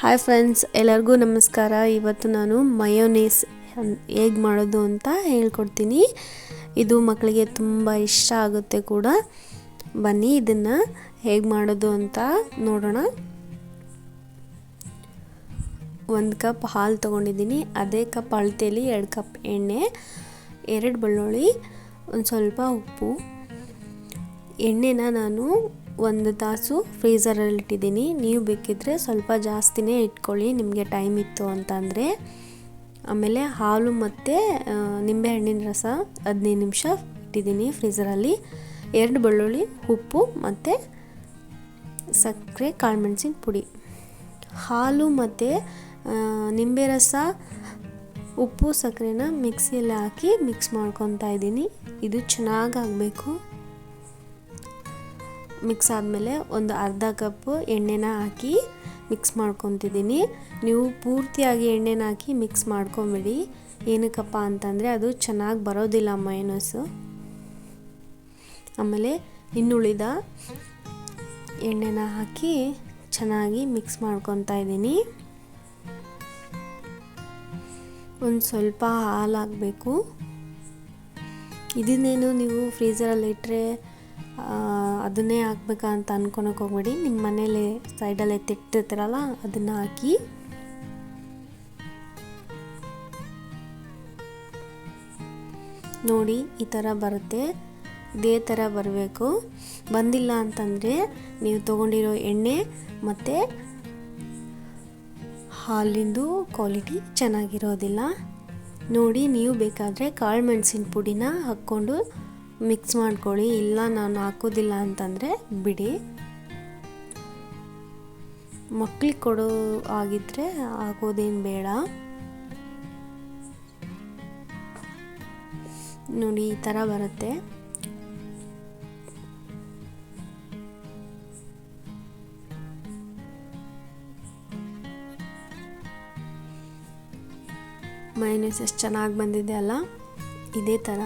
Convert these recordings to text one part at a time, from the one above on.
Hi friends, ಎಲ್ಲರಿಗೂ ನಮಸ್ಕಾರ. ಇವತ್ತು ನಾನು ಮಯೋನೇಸ್ ಹೇಗೆ ಮಾಡೋದು ಅಂತ ಹೇಳ್ಕೊಡ್ತೀನಿ. ಇದು ಮಕ್ಕಳಿಗೆ ತುಂಬ ಇಷ್ಟ ಆಗುತ್ತೆ ಕೂಡ. ಬನ್ನಿ ಇದನ್ನು ಹೇಗೆ ಮಾಡೋದು ಅಂತ ನೋಡೋಣ. 1 ಕಪ್ ಹಾಲು ತೊಗೊಂಡಿದ್ದೀನಿ. ಅದೇ ಕಪ್ ಅಳತೆಯಲ್ಲಿ 2 ಕಪ್ ಎಣ್ಣೆ, 2 ಬೆಳ್ಳುಳ್ಳಿ, ಒಂದು ಸ್ವಲ್ಪ ಉಪ್ಪು. ಎಣ್ಣೆನ ನಾನು 1 ತಾಸು ಫ್ರೀಝರಲ್ಲಿ ಇಟ್ಟಿದ್ದೀನಿ. ನೀವು ಬೇಕಿದ್ದರೆ ಸ್ವಲ್ಪ ಜಾಸ್ತಿನೇ ಇಟ್ಕೊಳ್ಳಿ, ನಿಮಗೆ ಟೈಮ್ ಇತ್ತು ಅಂತಂದರೆ. ಆಮೇಲೆ ಹಾಲು ಮತ್ತು ನಿಂಬೆಹಣ್ಣಿನ ರಸ 15 ನಿಮಿಷ ಇಟ್ಟಿದ್ದೀನಿ ಫ್ರೀಝರಲ್ಲಿ. 2 ಬೆಳ್ಳುಳ್ಳಿ, ಉಪ್ಪು ಮತ್ತು ಸಕ್ಕರೆ, ಕಾಳುಮೆಣಸಿನ ಪುಡಿ. ಹಾಲು ಮತ್ತು ನಿಂಬೆ ರಸ, ಉಪ್ಪು, ಸಕ್ಕರೆನ ಮಿಕ್ಸಿಯಲ್ಲಿ ಹಾಕಿ ಮಿಕ್ಸ್ ಮಾಡ್ಕೊತಾ ಇದ್ದೀನಿ. ಇದು ಚೆನ್ನಾಗಾಗಬೇಕು. ಮಿಕ್ಸ್ ಆದಮೇಲೆ ಒಂದು ಅರ್ಧ ಕಪ್ಪು ಎಣ್ಣೆನ ಹಾಕಿ ಮಿಕ್ಸ್ ಮಾಡ್ಕೊತಿದ್ದೀನಿ. ನೀವು ಪೂರ್ತಿಯಾಗಿ ಎಣ್ಣೆನ ಹಾಕಿ ಮಿಕ್ಸ್ ಮಾಡ್ಕೊಂಬಿಡಿ. ಏನಕ್ಕಪ್ಪ ಅಂತಂದರೆ ಅದು ಚೆನ್ನಾಗಿ ಬರೋದಿಲ್ಲ ಮಯೋನೇಸು. ಆಮೇಲೆ ಇನ್ನುಳಿದ ಎಣ್ಣೆನ ಹಾಕಿ ಚೆನ್ನಾಗಿ ಮಿಕ್ಸ್ ಮಾಡ್ಕೊತಾ ಇದ್ದೀನಿ. ಒಂದು ಸ್ವಲ್ಪ ಹಾಲು ಹಾಕಬೇಕು. ಇದನ್ನೇನು ನೀವು ಫ್ರೀಝರಲ್ಲಿ ಇಟ್ಟರೆ ಅದನ್ನೇ ಹಾಕ್ಬೇಕಾ ಅಂತ ಅನ್ಕೊಳಕ್ಕೆ ಹೋಗ್ಬೇಡಿ. ನಿಮ್ಮ ಮನೇಲಿ ಸೈಡಲ್ಲಿ ಎತ್ತಿಟ್ಟಿರ್ತೀರಲ್ಲ ಅದನ್ನು ಹಾಕಿ. ನೋಡಿ ಈ ಥರ ಬರುತ್ತೆ. ಇದೇ ಥರ ಬರಬೇಕು. ಬಂದಿಲ್ಲ ಅಂತಂದರೆ ನೀವು ತೊಗೊಂಡಿರೋ ಎಣ್ಣೆ ಮತ್ತು ಹಾಲಿಂದು ಕ್ವಾಲಿಟಿ ಚೆನ್ನಾಗಿರೋದಿಲ್ಲ. ನೋಡಿ, ನೀವು ಬೇಕಾದರೆ ಕಾಳುಮೆಣಸಿನ ಪುಡಿನ ಹಾಕ್ಕೊಂಡು ಮಿಕ್ಸ್ ಮಾಡ್ಕೊಳ್ಳಿ. ಇಲ್ಲ ನಾನು ಹಾಕೋದಿಲ್ಲ ಅಂತಂದರೆ ಬಿಡಿ. ಮಕ್ಕಳಿಗೆ ಕೊಡೋ ಆಗಿದ್ದರೆ ಹಾಕೋದೇನು ಬೇಡ. ನೋಡಿ ಈ ಥರ ಬರುತ್ತೆ. ಮಯೋನೇಸ್ ಎಷ್ಟು ಚೆನ್ನಾಗಿ ಬಂದಿದೆ ಅಲ್ಲ. ಇದೇ ಥರ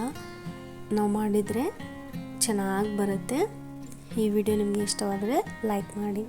ನಾವು ಮಾಡಿದರೆ ಚೆನ್ನಾಗಿ ಬರುತ್ತೆ. ಈ ವಿಡಿಯೋ ನಿಮಗೆ ಇಷ್ಟವಾದರೆ ಲೈಕ್ ಮಾಡಿ.